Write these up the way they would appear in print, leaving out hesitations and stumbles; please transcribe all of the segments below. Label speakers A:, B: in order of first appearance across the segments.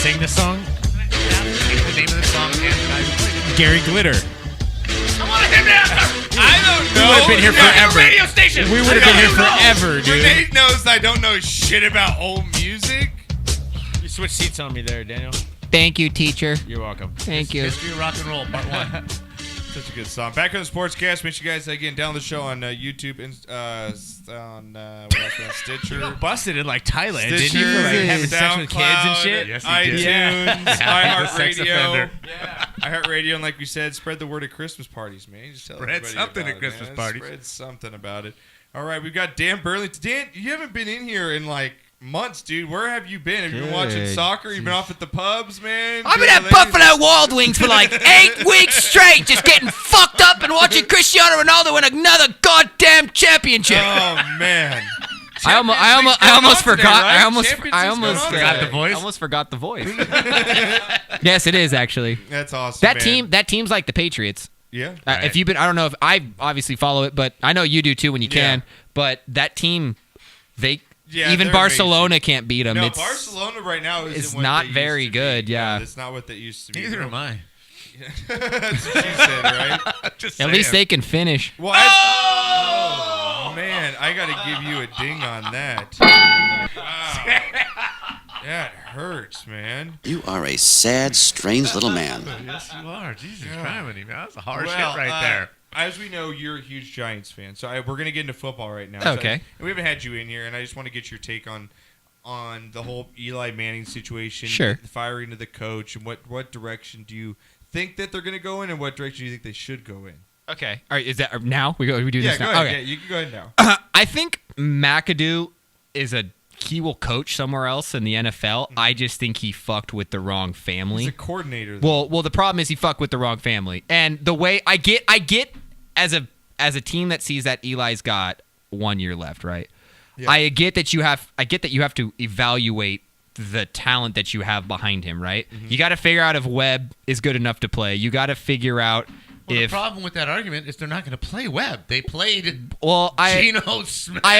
A: sing the song?
B: The name of the song and the guy who played it.
A: Gary Glitter.
B: I want him to answer. I don't know.
A: We would have been here forever.
B: Radio station.
A: We would have been here forever, dude.
B: Renee knows I don't know shit about old music.
A: You switched seats on me there, Daniel.
C: Thank you, teacher.
A: You're welcome.
C: Thank you.
B: History of Rock and Roll, Part 1. Such a good song. Back on the Sportscast. Make sure you guys again download the show on YouTube and on what else? On Stitcher.
A: You got busted in like Thailand, didn't
B: Stitcher,
A: you? For like having sex with kids and
B: SoundCloud,
A: shit.
B: Yes,
A: iTunes,
B: iHeartRadio. iHeartRadio, and like we said, spread the word at Christmas parties, man. Just tell
D: Spread
B: everybody
D: something
B: about
D: at
B: it,
D: Christmas
B: man.
D: parties.
B: Spread something about it. All right, we've got Dan Burlington. Dan, you haven't been in here in like months, dude. Where have you been? Have you been watching soccer? You've been off at the pubs, man?
C: I've been at Buffalo Wild Wings for like 8 weeks straight, just getting fucked up and watching Cristiano Ronaldo win another goddamn championship.
B: Oh man.
C: I almost forgot. I
B: Champions
C: almost forgot the voice. Yes, it is actually.
B: That's awesome.
C: That team's like the Patriots.
B: Yeah.
C: If you've been, I don't know if I obviously follow it, but I know you do too when you can. But that team, even Barcelona can't beat them.
B: No, Barcelona right now
C: is not very good. Yeah,
B: it's not what they used to be.
D: Neither am I.
B: That's what she said, right?
C: At least they can finish.
B: Well, oh man, I got to give you a ding on that. Wow. That hurts, man.
E: You are a sad, strange little man.
D: Yes, you are. Jesus Christ, man. That's a harsh hit right there.
B: As we know, you're a huge Giants fan, so we're going to get into football right now.
C: Okay.
B: And we haven't had you in here, and I just want to get your take on the whole Eli Manning situation.
C: Sure.
B: The firing of the coach, and what direction do you think that they're going to go in, and what direction do you think they should go in?
C: Okay. All right. Is that now? We do this now?
B: Go ahead.
C: Okay.
B: Yeah, you can go ahead now.
C: I think McAdoo he will coach somewhere else in the NFL. I just think he fucked with the wrong family.
B: He's a coordinator, though.
C: Well, the problem is he fucked with the wrong family. And the way I get as a team that sees that Eli's got 1 year left, right? Yeah. I get that you have to evaluate the talent that you have behind him, right? Mm-hmm. You got to figure out if Webb is good enough to play. You got to figure out
D: the problem with that argument is they're not going to play Webb. They played Geno Smith.
C: I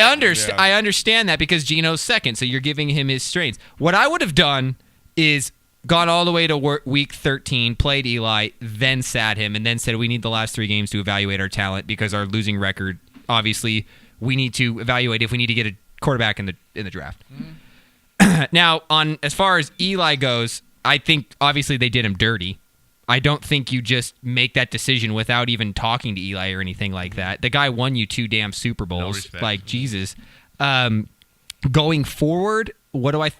C: understand that because Geno's second, so you're giving him his strengths. What I would have done is gone all the way to week 13, played Eli, then sat him, and then said we need the last 3 games to evaluate our talent because our losing record, obviously, we need to evaluate if we need to get a quarterback in the draft. Mm-hmm. Now, as far as Eli goes, I think obviously they did him dirty. I don't think you just make that decision without even talking to Eli or anything like that. The guy won you 2 damn Super Bowls. Like, Jesus. Going forward, what do I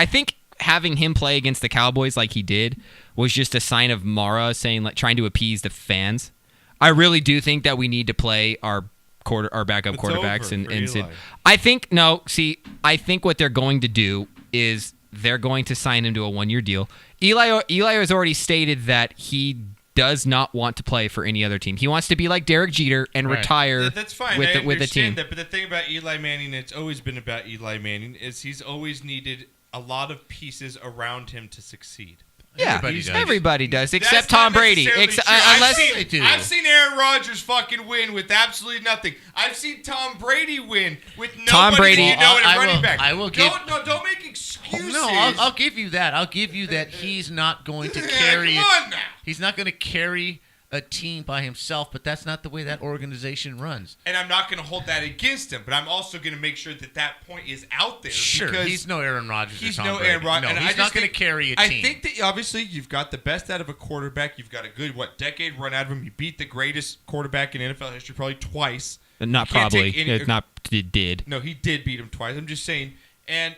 C: think having him play against the Cowboys like he did was just a sign of Mara saying, like, trying to appease the fans. I really do think that we need to play our backup quarterbacks and Sid. I think what they're going to do is they're going to sign him to a 1-year deal. Eli has already stated that he does not want to play for any other team. He wants to be like Derek Jeter and retire.
B: That's fine.
C: with the team.
B: That, but the thing about Eli Manning, it's always been about Eli Manning, is he's always needed a lot of pieces around him to succeed.
C: Yeah, everybody does, except Tom Brady.
B: I've seen Aaron Rodgers fucking win with absolutely nothing. I've seen Tom Brady win with nobody
C: Tom Brady,
B: and a running back.
D: Don't
B: make excuses.
D: No, I'll give you that. I'll give you that he's not going to carry it.
B: Come on now.
D: He's not going to carry a team by himself, but that's not the way that organization runs.
B: And I'm not going to hold that against him, but I'm also going to make sure that point is out there.
D: Sure, he's no Aaron Rodgers.
B: He's
D: or Tom
B: no
D: Brady.
B: Aaron Rodgers.
D: No, he's not going to carry a team.
B: I think that obviously you've got the best out of a quarterback. You've got a good decade run out of him. You beat the greatest quarterback in NFL history probably twice.
C: Not probably. It did.
B: No, he did beat him twice. I'm just saying, and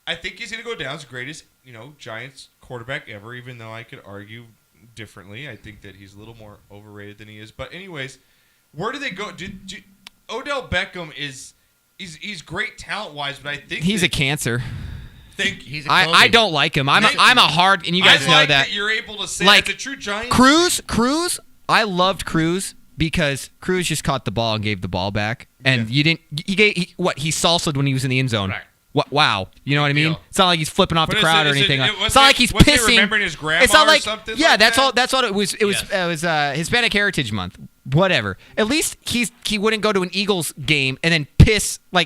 B: I think he's going to go down as the greatest, Giants quarterback ever. Even though I could argue differently. I think that he's a little more overrated than he is. But anyways, where do they go? Odell Beckham he's great talent wise, but I think
C: he's a cancer.
D: I
C: don't like him. I'm a hard, and you guys know that.
B: You're able to say
C: like
B: the true Giants.
C: Cruz. I loved Cruz because Cruz just caught the ball and gave the ball back, and you didn't. He salsa'd when he was in the end zone. Right. Wow, you know what I mean? It's not like he's flipping off the crowd or anything. It's not like he's pissing.
B: Remembering his grandma
C: it's not like
B: or something.
C: Yeah,
B: like
C: that's
B: that?
C: all. That's what it was. It was Hispanic Heritage Month. whatever. At least he wouldn't go to an Eagles game and then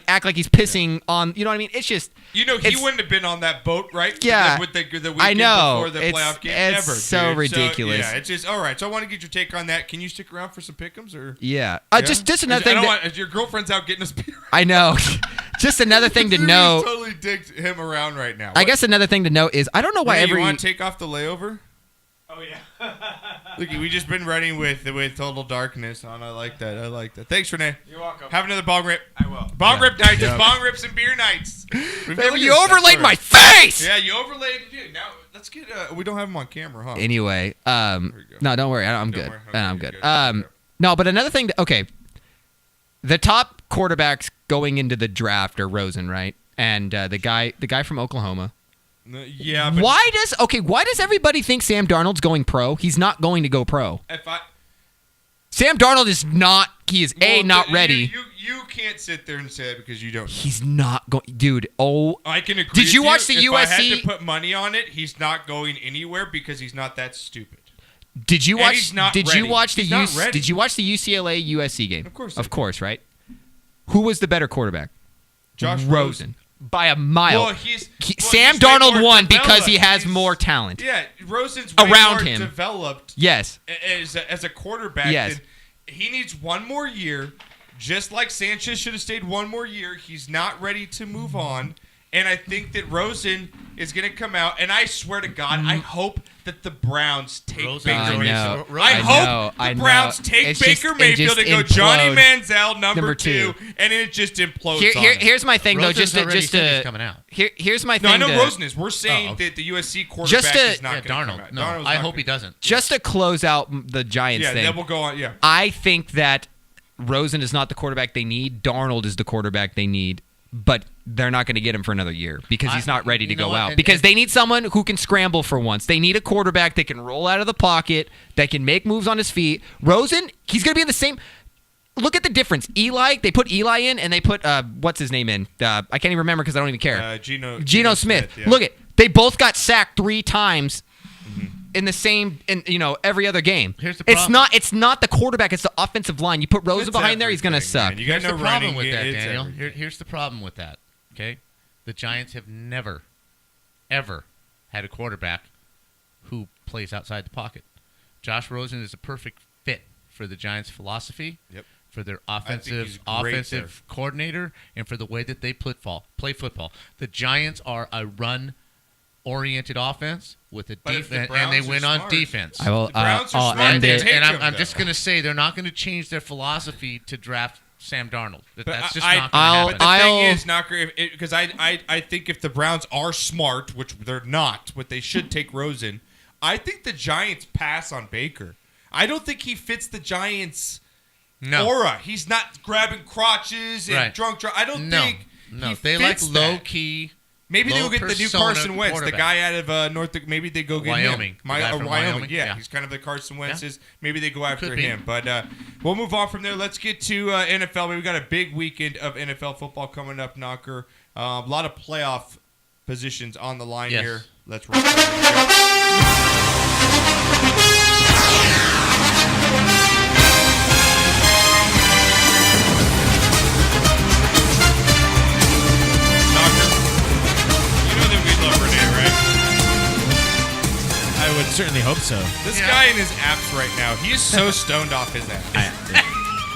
C: act like he's pissing on. You know what I mean? It's just.
B: He wouldn't have been on that boat, right?
C: Yeah.
B: With the weekend
C: I know.
B: before the playoff game.
C: It's
B: Never,
C: so
B: dude.
C: ridiculous.
B: So, it's just all right. So I want to get your take on that. Can you stick around for some pick'ems or?
C: Yeah. Just another thing.
B: Your girlfriend's out getting us beer.
C: I know. Just another thing to know.
B: Totally digs him around right now.
C: I guess another thing to note is I don't know why
B: you want to take off the layover? Oh yeah. Look, we just been running with Total Darkness on. I like that. Thanks, Renee.
A: You're welcome.
B: Have another bong rip.
A: I will.
B: Bong rip night. Just bong rips and beer nights.
C: You overlaid my face.
B: Yeah, you overlaid it. Now let's get. We don't have him on camera, huh?
C: Anyway, no, don't worry. I'm good.
B: Worry. Okay,
C: I'm good.
B: good.
C: No, but another thing. Okay, the top quarterbacks going into the draft are Rosen, right? And the guy from Oklahoma.
B: Yeah. But
C: Why does everybody think Sam Darnold's going pro? He's not going to go pro. Sam Darnold is not. He is not ready.
B: You can't sit there and say it because you don't know.
C: He's not going, dude. Oh,
B: I can agree.
C: Did you
B: with
C: watch the
B: if
C: USC?
B: I had to put money on it, he's not going anywhere because he's not that stupid.
C: Did you
B: And
C: watch?
B: he's not
C: Did
B: ready.
C: you watch the
B: He's not ready.
C: Did you watch the UCLA USC game?
B: Of course,
C: right? Who was the better quarterback?
B: Josh
C: Rosen. By a mile.
B: Well,
C: Sam
B: he's way
C: Darnold
B: more
C: won because he
B: developed.
C: has more talent.
B: Yeah, Rosen's way
C: Around
B: more
C: him.
B: developed.
C: Yes.
B: As a quarterback.
C: Yes.
B: He needs one more year, just like Sanchez should have stayed one more year. He's not ready to move on. And I think that Rosen is going to come out. And I swear to God, I hope that the Browns take Baker Mayfield. I hope the Browns take Baker Mayfield and go Johnny Manziel number two, and it just implodes.
C: Here's my thing,
D: Rosen's
C: though.
D: already said he's coming out.
C: Here's my
B: No,
C: thing.
B: I know Rosen is. We're saying that the USC quarterback is not going to come out.
D: No, I hope he doesn't.
C: Just to close out the Giants thing.
B: Yeah, then we'll go on. Yeah.
C: I think that Rosen is not the quarterback they need. Darnold is the quarterback they need. But they're not going to get him for another year because he's not ready to go out. Because they need someone who can scramble for once. They need a quarterback that can roll out of the pocket, that can make moves on his feet. Rosen, he's going to be in the same. Look at the difference. Eli, they put Eli in, and they put what's his name in? I can't even remember because I don't even care. Geno Smith.
B: Yeah.
C: Look they both got sacked 3 times. In the same, every other game.
D: Here's the problem.
C: It's not the quarterback. It's the offensive line. You put Rosen behind there, he's going to suck.
B: Man. You got
D: Here's
B: no
D: the problem
B: running
D: with that,
B: it's
D: Daniel.
B: everything.
D: Here's the problem with that. Okay, the Giants have never, ever had a quarterback who plays outside the pocket. Josh Rosen is a perfect fit for the Giants' philosophy.
B: Yep.
D: For their
B: he's
D: offensive coordinator, and for the way that they play football. The Giants are a run-oriented offense with a defense, and they win on defense.
C: I'll end it.
D: And I'm just going to say they're not going to change their philosophy to draft Sam Darnold. That's just not going to happen.
B: But the thing is, Knocker, because I think if the Browns are smart, which they're not, but they should take Rosen, I think the Giants pass on Baker. I don't think he fits the Giants' aura. He's not grabbing crotches and drunk. I don't think he
D: they
B: fits
D: like
B: that.
D: low-key.
B: Maybe they'll get the new Carson Wentz, the guy out of North. Maybe they go get
D: Wyoming.
B: him. Wyoming. Yeah, he's kind of the Carson Wentz's. Maybe they go after him. But we'll move on from there. Let's get to NFL. We've got a big weekend of NFL football coming up, Knocker. A lot of playoff positions on the line here. Let's roll.
A: I would certainly hope so.
B: This guy in his apps right now, he is so stoned off his app.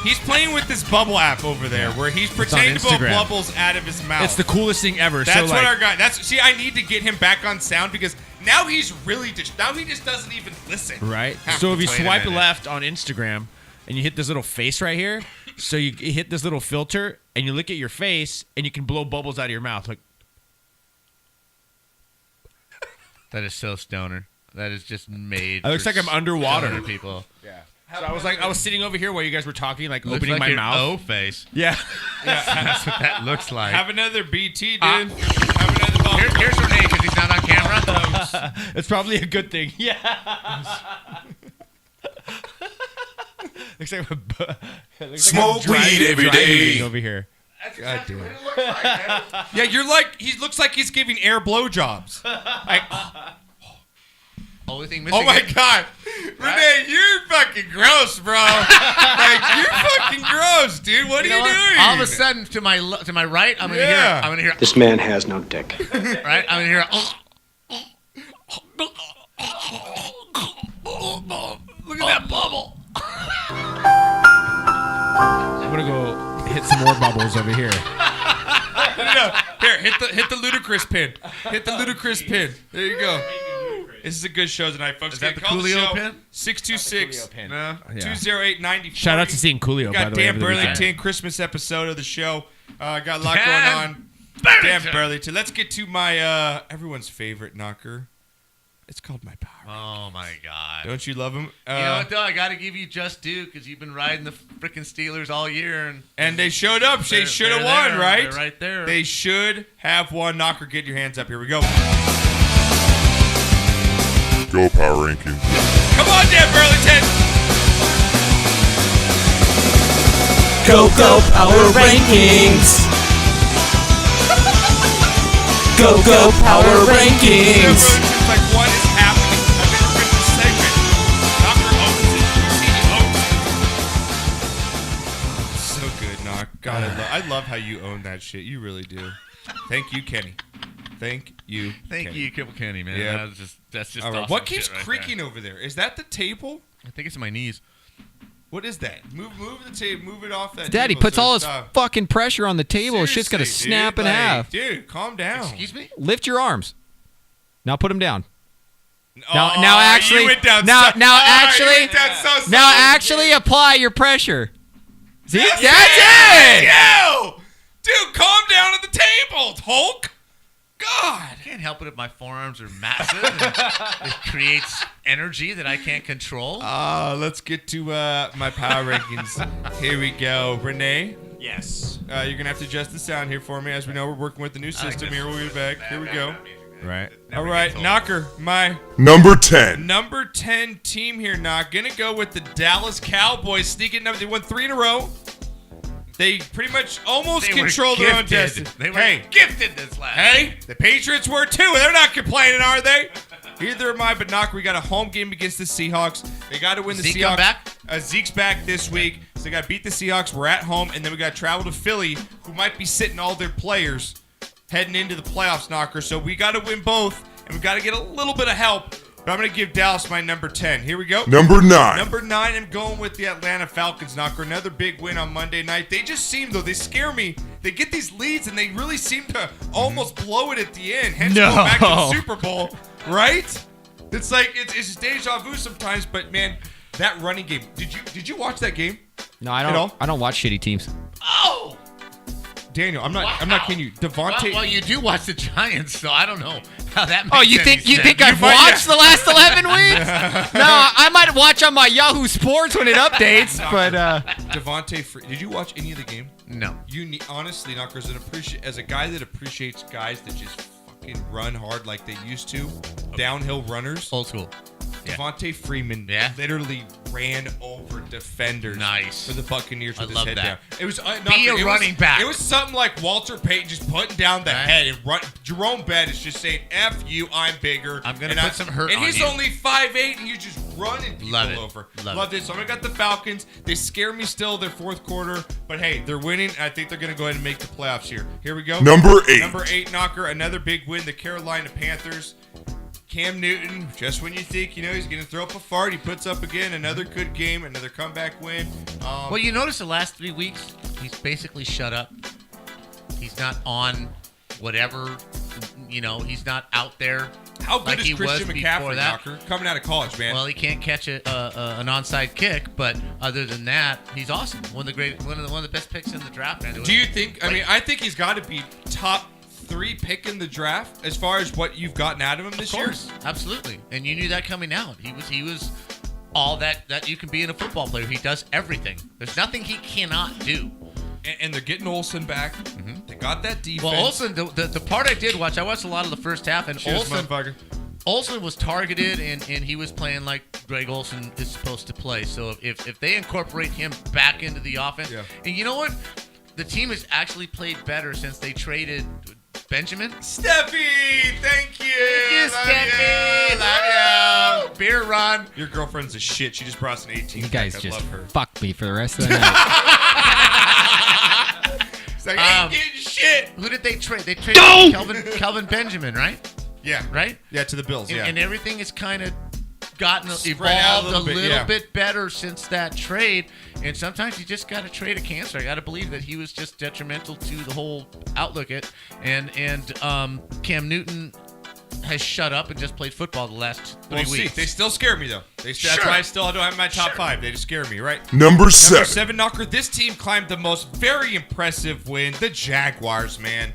B: He's playing with this bubble app over there where he's pretending to blow bubbles out of his mouth.
A: It's the coolest thing ever.
B: That's what our guy. I need to get him back on sound because now he's really now he just doesn't even listen.
A: Right. So if you swipe left on Instagram and you hit this little face right here, so you hit this little filter and you look at your face and you can blow bubbles out of your mouth. Like
D: that is so stoner. That is just made.
A: It looks like I'm underwater.
D: People.
B: Yeah.
A: So I was sitting over here while you guys were talking, like
D: looks
A: opening
D: like
A: my
D: your
A: mouth.
D: O face.
A: Yeah.
D: That's what that looks like.
B: Have another BT, dude. Have another bubble.
D: Here's Renee because he's not on camera.
A: It's probably a good thing. Yeah. Looks like
F: Smoke weed every day
A: over here.
B: That's exactly what it looks like, man. Yeah, he looks like he's giving air blowjobs. Like,
D: Only thing missing.
B: oh my God. Renee, you're fucking gross, bro. Like, you're fucking gross, dude. What are you doing?
D: All of a sudden, to my right, I'm gonna hear.
G: This man has no dick.
D: Right, I'm gonna hear. Look at that bubble.
A: I'm gonna go hit some more bubbles over here.
B: No. Here, hit the ludicrous pin. Hit the ludicrous pin. There you go. This is a good show tonight, folks.
D: Is that the
B: Call
D: Coolio pin?
B: 626
A: Yeah.
B: 208-9040.
A: Shout out to seeing Coolio, by
B: Got
A: the way.
B: Dan
A: over the weekend.
B: Burlington Christmas episode of the show. Got a lot
D: Dan
B: going on.
D: Burlington.
B: Dan Burlington. Let's get to my everyone's favorite knocker. It's called My Power.
D: Oh my God.
B: Don't you love him?
D: You know what though? I got to give you just due because you've been riding the freaking Steelers all year,
B: and they showed up. They should have
D: they're
B: won,
D: there.
B: right?
D: They're right there.
B: They should have won. Knocker, get your hands up. Here we go.
F: Go Power Rankings.
B: Come on, Dan Burlington.
H: Go Power Rankings. Go Power Rankings.
B: It's like, what is happening? I've never been to this segment. Knocker owns it. You see, he owns it. So good, Knock. God, I love how you own that shit. You really do. Thank you, Kenny. Thank you,
D: Thank
B: Kenny.
D: you, Kibble Kenny, man.
B: Yeah.
D: That's just
B: All right.
D: awesome
B: What keeps
D: shit right
B: creaking over there? Is that the table?
D: there. I think it's in my knees.
B: What is that? Move the table. Move it off that
C: Daddy
B: table.
C: puts
B: so
C: all
B: it's
C: his
B: not-
C: fucking pressure on the table. Shit's gonna
B: Seriously,
C: snap
B: dude,
C: in
B: like,
C: half.
B: Dude, calm down.
D: Excuse me?
C: Lift your arms. Now put them down.
B: Oh,
C: Now actually-
B: you went down
C: now-
B: so,
C: now
B: oh,
C: actually-
B: you went down so
C: Now
B: subtly.
C: actually apply your pressure. See?
B: That's
C: That's it!
B: You! Dude, calm down at the table, Hulk. God.
D: I can't help it if my forearms are massive. And it creates energy that I can't control.
B: Let's get to my power rankings. Here we go. Renee,
G: Yes.
B: you're going to have to adjust the sound here for me. As we know, we're working with the new system here. We'll be back. Here we go.
A: Right.
B: All right, Knocker, my
F: Number 10.
B: number 10 team here, Knock. Gonna go with the Dallas Cowboys. Sneaking up. They won 3 in a row. They pretty much almost
D: They were
B: controlled their own
D: gifted.
B: destiny.
D: They were gifted this last.
B: Hey, the Patriots were too. They're not complaining, are they? Either am I, but Knock, we got a home game against the Seahawks. They got to win the
D: Zeke
B: Seahawks.
D: come back?
B: Zeke's back this week, so they got to beat the Seahawks. We're at home, and then we got to travel to Philly, who might be sitting all their players heading into the playoffs, Knocker. So we got to win both, and we got to get a little bit of help. But I'm going to give Dallas my number 10. Here we go.
F: Number 9.
B: Number 9, I'm going with the Atlanta Falcons, Knocker. Another big win on Monday night. They just seem, though, they scare me. They get these leads, and they really seem to almost blow it at the end. Hence,
C: No.
B: going back to the Super Bowl, right? It's like, it's just deja vu sometimes, but, man, that running game. Did you watch that game?
C: No, I
B: At all?
C: don't. I don't watch shitty teams.
D: Oh!
B: Daniel, I'm not kidding you. Devontae.
D: Well, you do watch the Giants, so I don't know how that makes
C: Oh, you
D: any
C: think
D: sense.
C: I've
B: might-
C: watched the last 11 weeks? No, I might watch on my Yahoo Sports when it updates, but
B: Devontae, did you watch any of the game?
D: No.
B: Honestly, Knocker, as a guy that appreciates guys that just fucking run hard like they used to, downhill runners.
D: Old school. Yeah.
B: Devontae Freeman literally ran over defenders.
D: Nice.
B: For the Buccaneers with
D: I
B: his
D: love
B: head
D: that.
B: down. It was
D: Be a running back.
B: It was something like Walter Payton just putting down the
D: Right.
B: head and run. Jerome Bett is just saying, "F you, I'm bigger."
D: I'm gonna
B: And
D: put some hurt
B: And
D: on
B: he's
D: you.
B: only 5'8", and he's just running people
D: Love it.
B: over.
D: Love
B: Loved it. So I got the Falcons. They scare me still. Their fourth quarter, but hey, they're winning. I think they're gonna go ahead and make the playoffs here. Here we go.
F: Number 8.
B: Number 8, Knocker. Another big win. The Carolina Panthers. Cam Newton, just when you think, he's going to throw up a fart, he puts up again another good game, another comeback win.
D: Well, you notice the last 3 weeks, he's basically shut up. He's not on whatever, he's not out there.
B: How good
D: like
B: is
D: he was
B: Christian
D: before
B: McCaffrey,
D: that.
B: Knocker, coming out of college, man?
D: Well, he can't catch an onside kick, but other than that, he's awesome. One of the best picks in the draft. Man.
B: Do you think? I think he's got to be top 3 pick in the draft as far as what you've gotten out of him this
D: Of
B: year.
D: course, absolutely. And you knew that coming out. He was all that you can be in a football player. He does everything. There's nothing he cannot do.
B: And they're getting Olsen back. They got that defense.
D: Well, Olsen, the part I did watch, I watched a lot of the first half, and
B: Cheers, motherfucker.
D: Olsen was targeted, and he was playing like Greg Olsen is supposed to play. So if they incorporate him back into the offense, and you know what? The team has actually played better since they traded Benjamin.
B: Steffi, thank you.
D: Thank you, Steffi.
B: Love you.
D: beer run.
B: Your girlfriend's a shit. She just brought us an 18.
C: You guys
B: I
C: just
B: love her.
C: fuck me for the rest of the night.
B: It's like, I ain't getting shit.
D: Who did they trade? They traded Kelvin Benjamin, right?
B: Yeah.
D: Right?
B: Yeah, to the Bills.
D: And,
B: Yeah.
D: and everything has kind of gotten
B: Spread out
D: evolved a little
B: yeah.
D: bit better since that trade. And sometimes you just got to trade a cancer. I got to believe that he was just detrimental to the whole outlook. And Cam Newton has shut up and just played football the last 3
B: We'll
D: weeks.
B: see. They still scare me, though. That's why I still don't have my top 5. They just scare me, right?
F: Number 7.
B: Number 7, Knocker. This team climbed the most very impressive win. The Jaguars, man.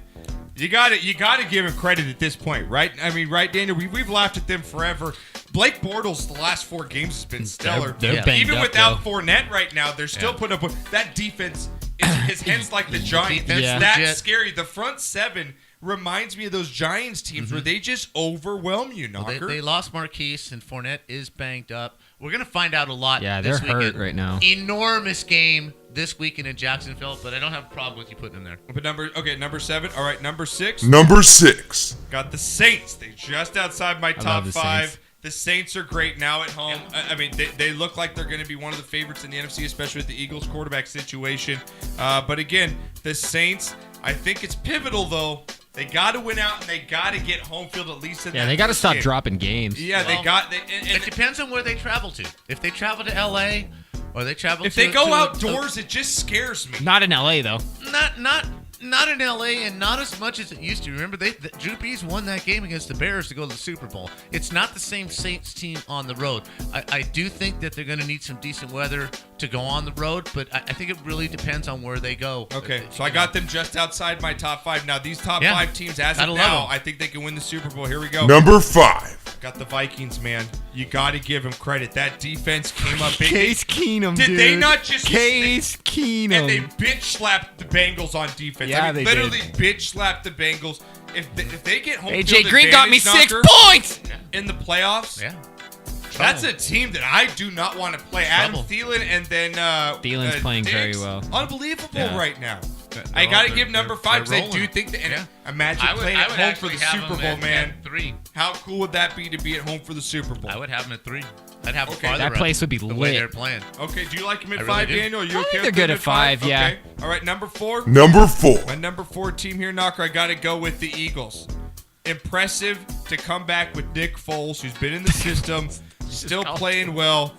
B: You got to give him credit at this point, right? I mean, right, Daniel? We've laughed at them forever. Blake Bortles, the last 4 games has been stellar.
C: They're banged
B: Even
C: up,
B: without
C: though.
B: Fournette right now, they're still putting up with that defense. His head's like the Giants.
D: defense
C: Yeah.
B: That's
D: legit.
B: scary. The front 7 reminds me of those Giants teams where they just overwhelm you,
D: Well,
B: Knocker.
D: they lost Marquise, and Fournette is banged up. We're going to find out a lot
C: Yeah,
D: this
C: they're hurt
D: weekend.
C: right now.
D: Enormous game this weekend in Jacksonville, but I don't have a problem with you putting him there.
B: But number 7. All right, number 6.
F: Number 6.
B: Got the Saints. They just outside my top
C: love the
B: 5.
C: Saints.
B: The Saints are great now at home. I mean, they look like they're going to be one of the favorites in the NFC, especially with the Eagles quarterback situation. But again, the Saints, I think it's pivotal, though. They got to win out, and they got to get home field at least in
C: Yeah,
B: that
C: they got to
B: first
C: stop
B: game.
C: dropping games.
B: Yeah,
D: Well,
B: they got.
D: It depends on where they travel to. If they travel to L.A. or they travel
B: if
D: to...
B: they go
D: to
B: outdoors, it just scares me.
C: Not in LA though.
D: Not in L.A. and not as much as it used to. Remember, Drew Brees won that game against the Bears to go to the Super Bowl. It's not the same Saints team on the road. I do think that they're going to need some decent weather to go on the road, but I think it really depends on where they go.
B: Okay, so I got them just outside my top 5. Now, these top
D: Yeah.
B: 5 teams, as of
D: Gotta love
B: now,
D: them.
B: I think they can win the Super Bowl. Here we go.
F: Number 5.
B: Got the Vikings, man. You got to give them credit. That defense came up big.
C: Case Keenum,
B: Did
C: dude.
B: they not just
C: Case Keenum?
B: and they bitch slapped the Bengals on defense?
C: Yeah,
B: I mean,
C: they
B: literally
C: did.
B: bitch slapped the Bengals. If they get home
C: AJ
B: field
C: Green got me
B: advantage,
C: 6
B: Knocker,
C: points.
B: in the playoffs.
D: Yeah.
B: That's a team that I do not want to play. Adam
D: Trouble.
B: Thielen and then
C: Thielen's playing very
B: Diggs,
C: well.
B: Unbelievable
C: Yeah.
B: right now.
D: They're
B: I got to
D: all-
B: give
D: they're-
B: number 5 because
D: they're
B: I do
D: rolling.
B: think that. And
D: Yeah.
B: imagine playing at home for
D: actually
B: the
D: have
B: Super
D: them
B: Bowl,
D: at
B: man.
D: 3.
B: How cool would that be to be at home for the Super Bowl?
D: I would have them at 3. I'd have them
B: Okay.
D: farther
C: That
D: up
C: place would be
D: the way
C: lit.
D: they're playing.
B: Okay, do you like him at
D: I really
B: 5,
D: do.
B: Daniel? Are you
C: I think
B: okay
C: they're
B: with
C: good
B: them
C: at 5, yeah.
B: Okay. All right, number 4.
F: Number 4.
B: My number 4 team here, Knocker, I got to go with the Eagles. Impressive to come back with Nick Foles, who's been in the system, still playing well.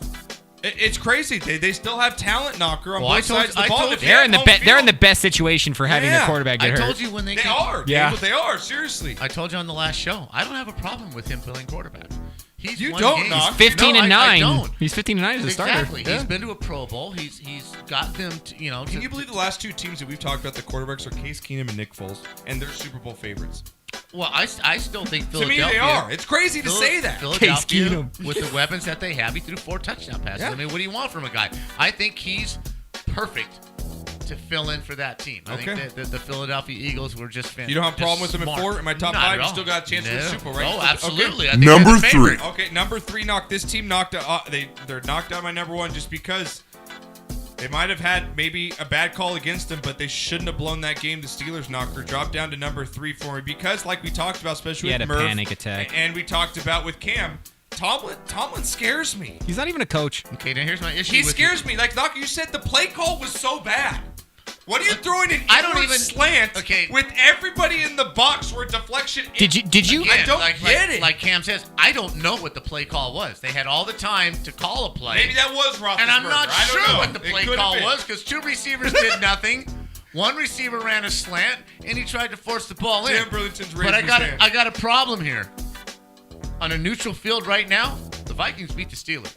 B: It's crazy. They still have talent, Knocker, on
D: Well,
B: both sides of the ball.
D: told
B: If
D: you.
B: they
C: They're in the
B: have
C: be-
B: home
C: they're in the
B: field-
C: best situation for having
B: Yeah.
C: their quarterback
D: I
C: get hurt.
D: told you when they
B: They
D: came,
B: are.
C: Yeah.
B: They are. Seriously.
D: I told you on the last show, I don't have a problem with him playing quarterback. He's
B: You
D: won
B: don't,
D: games.
B: Knock.
C: 15 and
D: No, I
C: 9.
D: don't.
C: He's 15 and 9 as a starter.
D: Exactly. He's been to a Pro Bowl. He's got them to,
B: Can you believe the last 2 teams that we've talked about, the quarterbacks, are Case Keenum and Nick Foles, and they're Super Bowl favorites?
D: Well, I still think
B: To me,
D: Philadelphia.
B: they are. It's crazy to say that.
D: Philadelphia,
C: Keenum.
D: with the weapons that they have, he threw 4 touchdown passes.
B: Yeah.
D: I mean, what do you want from a guy? I think he's perfect to fill in for that team. I
B: Okay.
D: think that the Philadelphia Eagles were just fantastic.
B: You don't have a problem with them at 4? In my top 5, you still got a chance for the Super Bowl, right?
D: Oh,
B: Okay.
D: absolutely. I think
F: Number
D: they're the favorite.
F: 3.
B: Okay, number 3, Knock. This team knocked out. They're knocked out my number 1 just because they might have had maybe a bad call against them, but they shouldn't have blown that game. The Steelers, Knocker, dropped down to number 3 for me because, like we talked about, especially
C: He
B: with
C: had a
B: Murph,
C: panic attack.
B: and we talked about with Cam. Tomlin scares me.
C: He's not even a coach.
D: Okay, now here's my issue.
B: He
D: with
B: scares me. Like Knocker, you said the play call was so bad. What are you throwing an
D: I don't
B: inward
D: even-
B: slant
D: okay.
B: with everybody in the box where deflection?
C: Did you
B: I don't
D: like,
B: get it.
D: Like Cam says, I don't know what the play call was. They had all the time to call a play.
B: Maybe that was Roethlisberger.
D: And I'm not
B: I don't
D: sure
B: know.
D: what the
B: It
D: play
B: could have
D: call
B: been.
D: was because 2 receivers did nothing. 1 receiver ran a slant and he tried to force the ball in.
B: Dan Burlington's
D: But I
B: raising his hand.
D: got a problem here. On a neutral field right now, the Vikings beat the Steelers.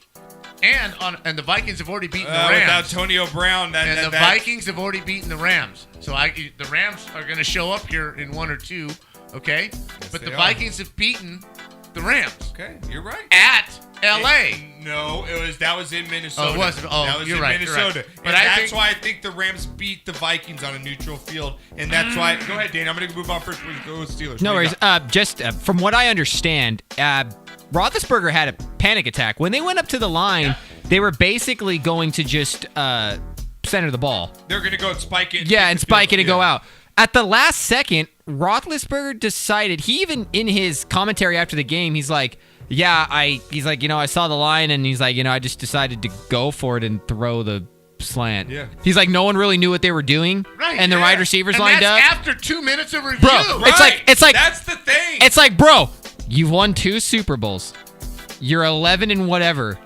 D: And the Vikings have already beaten the
B: Without
D: Rams.
B: Antonio Brown,
D: And the
B: that
D: Vikings have already beaten the Rams. So the Rams are going to show up here in 1 or 2, okay? But the
B: they are.
D: Vikings have beaten the Rams
B: Okay, you're right.
D: at L.A.
B: No, that was in Minnesota.
D: Oh, it was? Oh,
B: that was
D: you're
B: in
D: right, you're
B: Minnesota.
D: right.
B: But
D: But I
B: that's
D: think-
B: why I think the Rams beat the Vikings on a neutral field, and that's why. Go ahead, Dan. I'm going to move on first. We'll go with Steelers.
C: No
B: What do you
C: worries.
B: got?
C: Just from what I understand, Roethlisberger had a panic attack. When they went up to the line, they were basically going to just center the ball.
B: They're going to go and spike it.
C: Yeah, and spike it and go
B: Yeah.
C: out. At the last second, Roethlisberger decided, he even in his commentary after the game, he's like, yeah, he's like, I saw the line, and he's like, I just decided to go for it and throw the slant.
B: Yeah.
C: He's like, no one really knew what they were doing,
D: Right,
C: and the wide receivers
D: and
C: lined
D: that's
C: up.
D: after 2 minutes of review.
C: Bro, it's like
B: that's the thing.
C: It's like, bro, you've won 2 Super Bowls. You're 11 and whatever.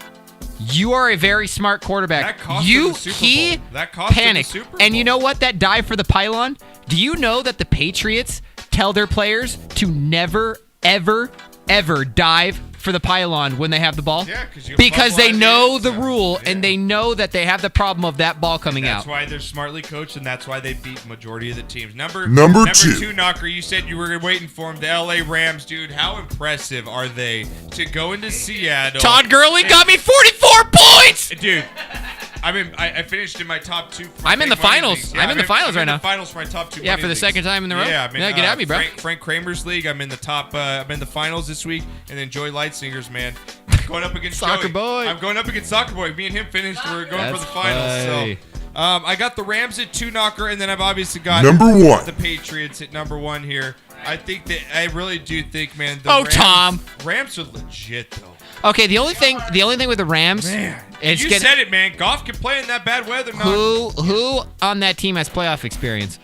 C: You are a very smart quarterback.
B: That cost him the Super
C: He
B: Bowl. That cost him the
C: panicked.
B: Super
C: And you
B: Bowl.
C: know what? That dive for the pylon? Do you know that the Patriots tell their players to never, ever, ever dive for the pylon when they have the ball?
B: Yeah, 'cause you
C: because they
B: fumble
C: know
B: at
C: the
B: the end
C: rule,
B: zone.
C: and they know that they have the problem of that ball coming
B: That's
C: out.
B: why they're smartly coached, and that's why they beat majority of the teams. Number
F: two.
B: two, Knocker, you said you were waiting for them. The LA Rams, dude, how impressive are they to go into Seattle?
C: Todd Gurley got me 44 points!
B: Dude, I finished in my top 2. For
C: I'm in the
B: big money
C: finals.
B: leagues.
C: I'm in the finals right
B: I'm
C: now.
B: in the finals for my top 2.
C: Yeah,
B: money
C: for the
B: leagues.
C: second time in a row.
B: Yeah, I'm in,
C: Yeah, get at me, bro.
B: Frank Kramer's league. I'm in the top. I'm in the finals this week, and then Joy Lightsinger's, man, going up against
C: Soccer
B: Joey.
C: boy.
B: I'm going up against Soccer Boy. Me and him finished. We're going for
C: That's
B: the finals.
C: funny.
B: So, I got the Rams at 2, Knocker, and then I've obviously got
F: Number 1.
B: the Patriots at number 1 here. I really do think, man. The
C: Oh,
B: Rams,
C: Tom.
B: Rams are legit though.
C: Okay, the only thing with the Rams, is
B: You said it, man. Goff can play in that bad weather.
C: who on that team has playoff experience?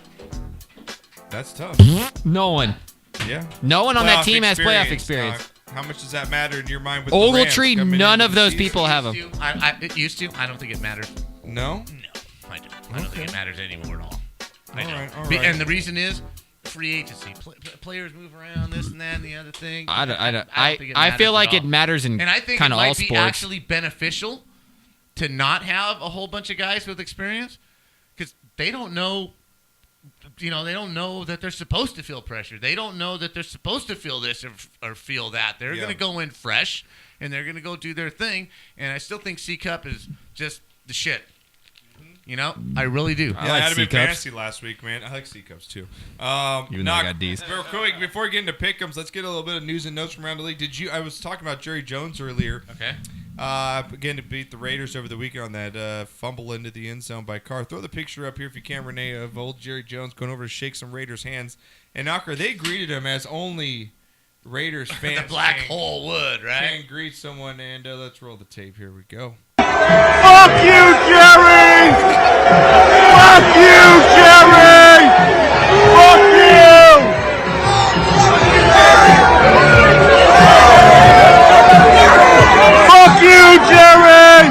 B: That's tough.
C: No one.
B: Yeah.
C: No one on that
B: Playoff
C: team has playoff experience.
B: How much does that matter in your mind with the Rams
C: Ogletree,
B: coming
C: none
B: into
C: of
B: the
C: those
B: season?
C: people have them.
D: It used to. I don't think it matters.
B: No?
D: No, I don't. I don't think it matters anymore at all. I
B: All
D: don't.
B: right, all right.
D: And the reason is free agency. Players move around, this and that and the other thing.
C: I
D: don't think it
C: I feel
D: matters
C: like
D: at
C: it
D: all.
C: matters in
D: And I think it
C: kind of all
D: might be
C: sports.
D: actually beneficial to not have a whole bunch of guys with experience because they don't know. They don't know that they're supposed to feel pressure. They don't know that they're supposed to feel this or feel that. They're going to go in fresh, and they're going to go do their thing. And I still think C-Cup is just the shit. I really do.
B: Yeah, I had him in fantasy last week, man. I like C-Cups too.
C: Even though I got D's.
B: Real quick, before we get into pick'ems, let's get a little bit of news and notes from around the league. I was talking about Jerry Jones earlier.
D: Okay.
B: Again, to beat the Raiders over the weekend on that fumble into the end zone by Carr. Throw the picture up here if you can, Renee, of old Jerry Jones going over to shake some Raiders' hands. And Knocker, they greeted him as only Raiders fans.
D: The black hole would, right?
B: Can greet someone, and let's roll the tape. Here we go.
I: Fuck you, Jerry! Fuck you, Jerry! Fuck you! Fuck you, Jerry!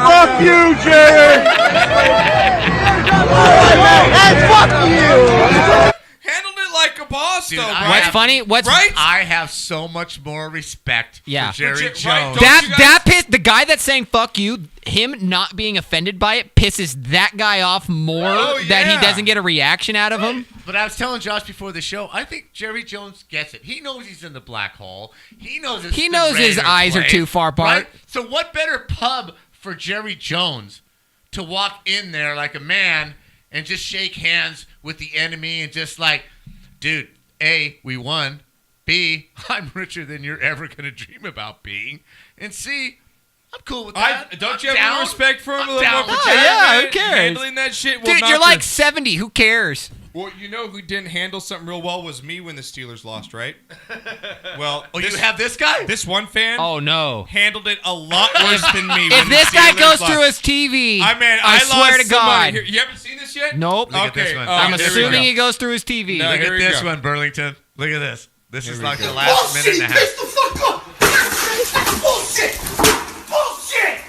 I: Fuck you, Jerry! And fuck you!
B: Handled it like a boss,
D: Dude,
B: though,
D: I
B: bro.
C: What's
D: have-
C: funny? What's
B: Right?
D: I have so much more respect
C: Yeah.
D: for Jerry
B: Right,
D: Jones.
B: don't
C: that
B: you guys-
C: that pissed the guy that's saying fuck you. Him not being offended by it pisses that guy off more
B: Oh,
C: that he
B: yeah.
C: doesn't get a reaction out of him.
D: But I was telling Josh before the show, I think Jerry Jones gets it. He knows he's in the black hole. He knows it's
C: He
D: the
C: knows his
D: Raiders'
C: eyes are
D: place,
C: too far apart.
D: right? So what better pub for Jerry Jones to walk in there like a man and just shake hands with the enemy and just like, dude, A, we won. B, I'm richer than you're ever going to dream about being. And C, I'm cool with that.
B: Don't you
D: I'm
B: have
D: down.
B: any respect for him?
D: I'm
B: A little
D: down.
B: more for
D: Oh,
B: Jerry,
C: yeah,
B: man?
C: who cares?
B: Handling that shit. Well,
C: Dude, you're
B: Knocker-
C: like 70. Who cares?
B: Well, you know who didn't handle something real well was me when the Steelers lost, right? Well,
D: Oh, you have this guy?
B: this one fan
C: Oh no.
B: handled it a lot worse than me.
C: If
B: when the
C: this guy
B: Steelers
C: goes
B: lost.
C: through his TV,
B: I
C: swear
B: lost
C: to
B: somebody
C: God.
B: here. You haven't seen this yet?
C: Nope.
D: Look at this
B: Okay,
D: one.
B: I'm
C: I'm
D: Here we
C: assuming
D: go.
C: he goes through his TV.
B: No,
D: Look
B: here
D: at
B: we
D: this
B: go.
D: one, Burlington. Look at this. This is
B: we
D: like
B: go.
D: the last minute and a half.
I: the fuck up! Bullshit! Bullshit!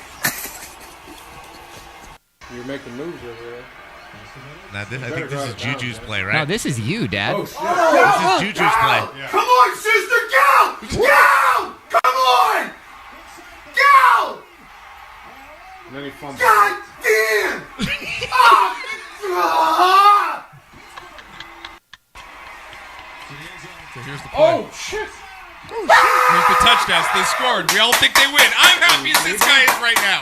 G: You're making moves over there.
D: Now, I think this is Juju's play, right?
C: No, this is you, Dad.
D: This is Juju's play.
I: Come on, sister, go! Go! Come on! Go!
G: And then he fumbles.
I: God damn! Ah!
B: So here's the play.
G: Oh, shit!
B: Here's the touchdowns. They scored. We all think they win. I'm happy as this guy is right now.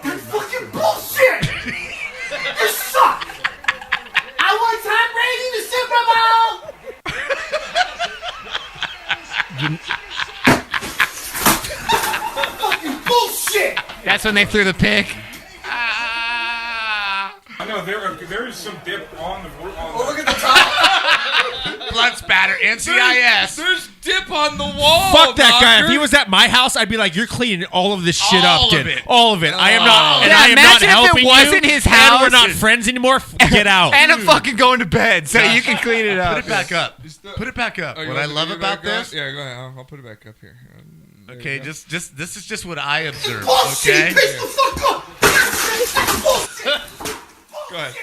I: That's fucking bullshit! You suck! I want Tom Brady in the Super Bowl! Fucking bullshit!
C: That's when they threw the pick.
J: I know there is some dip on the.
I: Oh, look at the top!
D: blood spatter. NCIS.
B: There's dip on the wall.
A: Fuck that guy.
B: Knocker.
A: If he was at my house, I'd be like, "You're cleaning all of this shit
D: All
A: up,
D: of
A: dude.
D: it.
A: All of it. I am not. And
C: Yeah,
A: I am not
C: imagine if it
A: helping
C: wasn't
A: you,
C: his
A: and
C: house
A: we're not
C: and-
A: friends anymore. Get out."
C: And I'm fucking going to bed so you can clean it up.
D: Put it back up. Put it back up.
B: Oh, you
D: What
B: want
D: I
B: me to
D: love
B: do it
D: about
B: back up?
D: this.
B: Yeah, go ahead. I'll put it back up here. There
D: Okay,
B: you go.
D: just this is just what I observed. Okay.
B: Go ahead.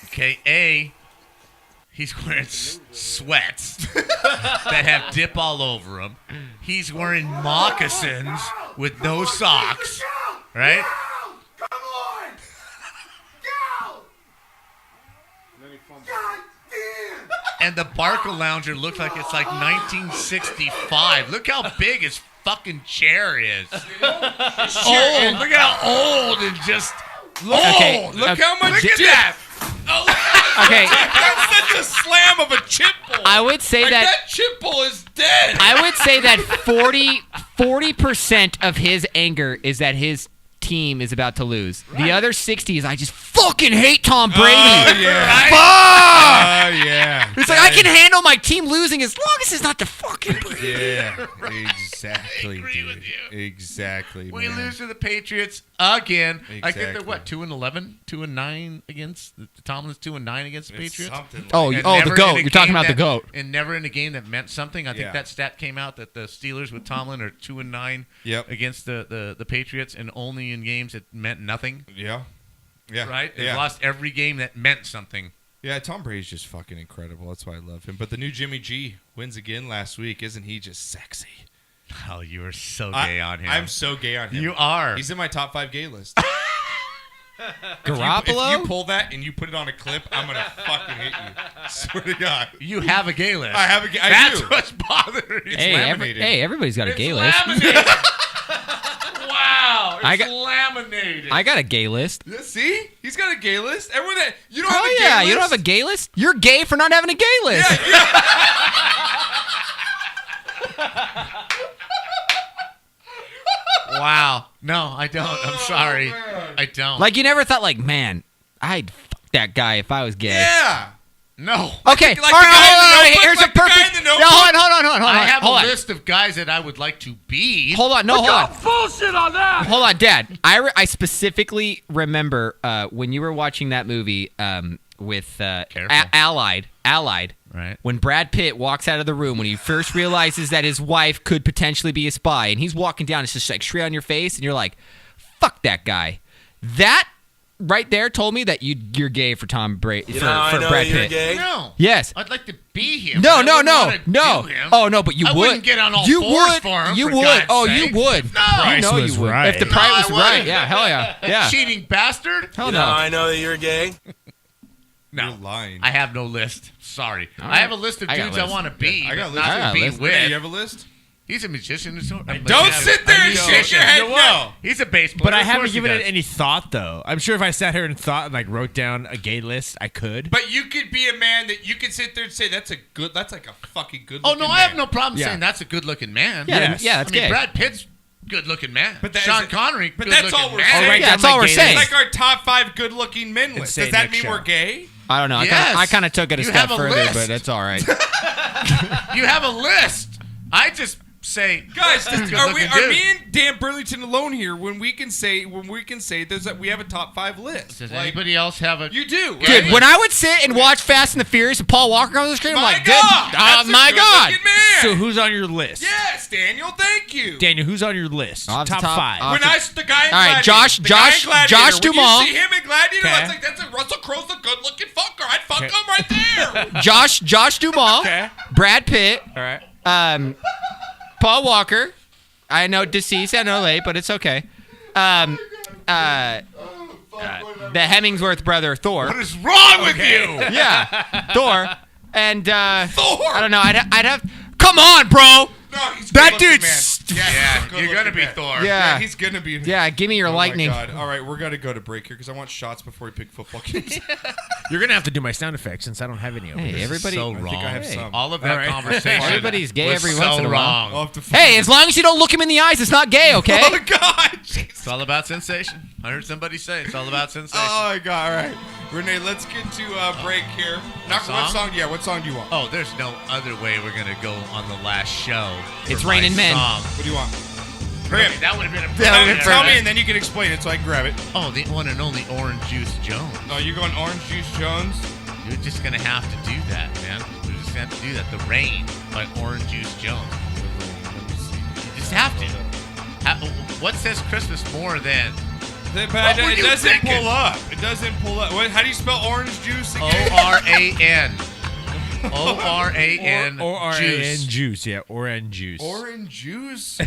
D: Okay. A. He's wearing sweats that have dip all over them. He's wearing moccasins with no socks. Right.
I: Come on! Go!
G: And then he fumbles.
I: God damn!
D: And the Barca Lounger looks like it's like 1965. Look how big his fucking chair is. Old. Look how old and just old.
C: Okay,
B: Look how much
D: Look at
B: dip.
D: that.
C: Okay,
B: That's such a slam of a chip bowl.
C: I would say
B: Like,
C: that
B: that chip bowl is dead.
C: I would say that 40% of his anger is that his team is about to lose. The other 60 is I just fucking hate Tom Brady.
B: Oh, yeah.
C: Fuck!
B: Oh, yeah.
C: It's like I can handle my team losing as long as it's not the fucking Brady.
B: Yeah, exactly.
D: agree with
B: dude. Exactly.
D: We
B: man.
D: lose to the Patriots again. I think they're
B: Exactly.
D: what, 2-11, 2-9 against the Tomlin's 2-9 against the
B: It's
D: Patriots.
B: something like
C: Oh,
B: that.
C: oh,
D: Never
C: the
D: in
C: GOAT.
D: a
C: You're talking
D: game
C: about the
D: that-
C: GOAT.
D: And never in a game that meant something. I think
B: Yeah.
D: that stat came out that the Steelers with Tomlin are 2-9
B: Yep.
D: against the Patriots, and only in games that meant nothing.
B: Yeah. Yeah.
D: Right? They
B: Yeah.
D: lost every game that meant something.
B: Yeah, Tom Brady's just fucking incredible. That's why I love him. But the new Jimmy G wins again last week. Isn't he just sexy?
D: Oh, you are so gay on him.
B: I'm so gay on him.
D: You are.
B: He's in my top 5 gay list.
C: Garoppolo?
B: If you pull that and you put it on a clip, I'm gonna fucking hit you. Swear to God.
D: You have a gay list.
B: I have a gay. I
D: That's
B: do.
D: what's bothering you.
C: Hey,
B: laminated.
C: everybody's got a
D: It's
C: gay list.
D: laminated. Wow,
C: I
D: it's
C: got-
D: laminated.
C: I got a gay list.
B: Yeah, see, he's got a gay list. Everyone that you don't have
C: Oh
B: a gay
C: yeah,
B: list.
C: you don't have a gay list? You're gay for not having a gay list.
D: Wow. No, I don't. I'm sorry. I don't.
C: Like you never thought, like, man, I'd fuck that guy if I was gay.
B: Yeah.
D: no.
C: Okay,
B: Like the
C: all right,
B: guy in the
C: hold on.
B: Notebook,
C: Here's
B: like
C: a
B: the guy
C: perfect.
B: in the
C: No,
B: Notebook.
C: hold on.
D: I have
C: hold
D: a
C: on.
D: list of guys that I would like to be.
C: Hold on, hold on.
I: Bullshit on that!
C: Hold on, Dad. I specifically remember when you were watching that movie with
D: Careful.
C: Allied.
D: Right.
C: When Brad Pitt walks out of the room, when he first realizes that his wife could potentially be a spy, and he's walking down, it's just like straight on your face, and you're like, "Fuck that guy." That right there told me that you're gay for Tom Brady for Brad Pitt.
D: No.
C: Yes.
D: I'd like to be him.
C: No,
D: but I
C: no,
D: wouldn't
C: no,
D: wanna
C: no.
D: do him.
C: Oh no, but you
D: I
C: would.
D: wouldn't get on all
C: you
D: fours
C: would.
D: for him,
C: You
D: for
C: would.
D: God's
C: Oh,
D: sake.
C: you would.
D: No.
C: You know you would.
A: right.
C: If the price was
D: I
C: right,
D: wouldn't.
C: yeah, hell yeah, yeah.
D: Cheating bastard.
C: Hell no.
H: know that you're gay.
D: No.
B: You're lying.
D: I have no list. Sorry.
C: All
D: I
C: right.
D: have a list of
C: I got
D: dudes
C: a
D: I
C: list.
D: want to be,
B: I got a
D: but
B: list.
C: I got
D: not
C: a
D: to be
C: list.
D: with.
B: Do you have a list?
D: He's a musician.
B: Don't sit there and shake your head no.
D: He's a bass player.
A: But I
D: Of
A: haven't
D: course he
A: given it
D: does.
A: any thought, though. I'm sure if I sat here and thought and like wrote down a gay list, I could.
B: But you could be a man that you could sit there and say that's like a fucking good.
D: Oh no, I have no problem
A: Yeah.
D: saying that's a good-looking man.
C: Yeah,
A: Yes.
C: yeah, that's
D: I mean,
C: gay.
D: Brad Pitt's good-looking man.
B: But that
D: Sean
B: isn't-
D: Connery,
B: but that's all
D: good-looking
B: we're
D: man.
B: saying.
C: Yeah,
A: down
C: that's
A: my
C: all we're
A: gay
C: saying.
B: It's like our top 5 good-looking men list.
A: say
B: Does that
A: next
B: mean
A: show.
B: we're gay?
C: I don't know.
D: Yes.
C: I kind of took it a
D: You
C: step
D: have a
C: further,
D: list.
C: but that's all right.
D: You have a list. I just say,
B: Guys,
D: that's a
B: are
D: good-looking
B: are
D: dude.
B: me and Dan Burlington alone here when we can say there's that we have a top 5 list?
D: Does
B: Like,
D: anybody else have a?
B: you do, right?
C: Dude, when I would sit and watch Fast and the Furious and Paul Walker comes on the screen, I'm
B: My
C: like,
B: God,
C: good,
B: that's a
C: my God.
B: good-looking man.
A: So who's on your list?
B: Yes, Daniel. Thank you.
A: Daniel, who's on your list?
C: Off the
A: Top
C: top-
A: 5.
C: off
B: When the guy in
C: All right,
B: Gladiator,
C: Josh-
B: the guy in
C: Josh-
B: Gladiator,
C: Josh
B: when
C: Dumas.
B: you see him in Gladiator,
A: Okay.
B: that's like that's a Russell Crowe's a good-looking fucker. I'd fuck him right there.
C: Josh Dumas,
A: Okay.
C: Brad Pitt,
A: All right.
C: Paul Walker. I know deceased. I know late, but it's okay. The Hemsworth brother, Thor.
D: What is wrong with you?
C: Yeah, Thor. And
B: Thor.
C: I don't know. I'd have. Come on, bro.
B: No, he's a
C: That
B: good-looking
C: dude's-
B: man.
D: Yeah,
B: he's a
D: you're gonna
B: good-looking
D: be
B: man.
D: Thor.
C: Yeah.
B: He's gonna be.
C: Yeah, give me your
B: Oh
C: lightning.
B: my God. All right, we're gonna go to break here because I want shots before we pick football games.
A: You're gonna have to do my sound effects since I don't have any of
C: Hey,
A: them.
C: everybody.
D: so
B: I
D: wrong.
B: think I have
C: Hey.
B: some.
D: All of that
A: All right.
D: conversation.
C: Everybody's gay
D: was
C: every
D: so
C: once in a while.
D: wrong.
B: I'll have to find
C: Hey,
B: it.
C: as long as you don't look him in the eyes, it's not gay, okay?
B: Oh God, Jesus
D: It's all about sensation. I heard somebody say it's all about sensation.
B: Oh my God! All right, Renee, let's get to break here. What song? Yeah, what song do you want?
D: Oh, there's no other way we're gonna go on the last show.
C: It's
D: for my
C: Raining Men.
D: song.
B: What do you want?
D: Really, that would have been a
B: Tell me, and then you can explain it so I can grab it.
D: Oh, the one and only Orange Juice Jones.
B: Oh, you going Orange Juice Jones?
D: You're just gonna have to do that, man. You're just gonna have to do that. The Rain by Orange Juice Jones. You just have to. What says Christmas more than?
B: It doesn't pull up. It doesn't pull up. How do you spell orange juice again?
D: O-R-A-N. O-R-A-N.
A: O-R-A-N juice. Yeah, orange juice.
B: Orange juice?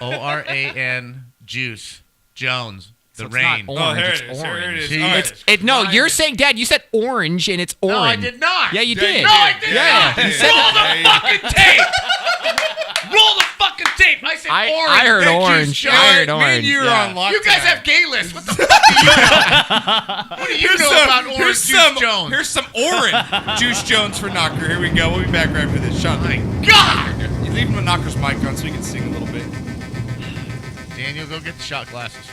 D: O-R-A-N juice. Jones. The
C: So it's
D: Rain.
C: not orange,
B: here
C: it's
B: it is.
C: orange.
B: Here it is.
D: See,
B: All right.
C: No, you're saying, Dad, you said orange and it's orange.
D: No, I did not.
C: Yeah, you
B: Yeah,
C: did.
B: you
D: No, I did
C: Yeah,
D: not.
C: you said
D: Roll
C: that.
D: the fucking tape. Roll the fucking tape. I said orange.
C: I heard
D: Then
C: orange.
D: Juice Jones.
C: I heard
B: Me and
C: orange.
B: you are
C: yeah.
B: on lockdown.
D: You guys have gay lists. What the fuck do you know? What do you know about Orange Juice Jones?
B: Here's some orange Juice Jones for Knocker. Here we go. We'll be back right after this. Shut
D: My God.
B: You leave him a Knocker's mic on so he can sing a little bit.
D: Daniel, go get the shot glasses.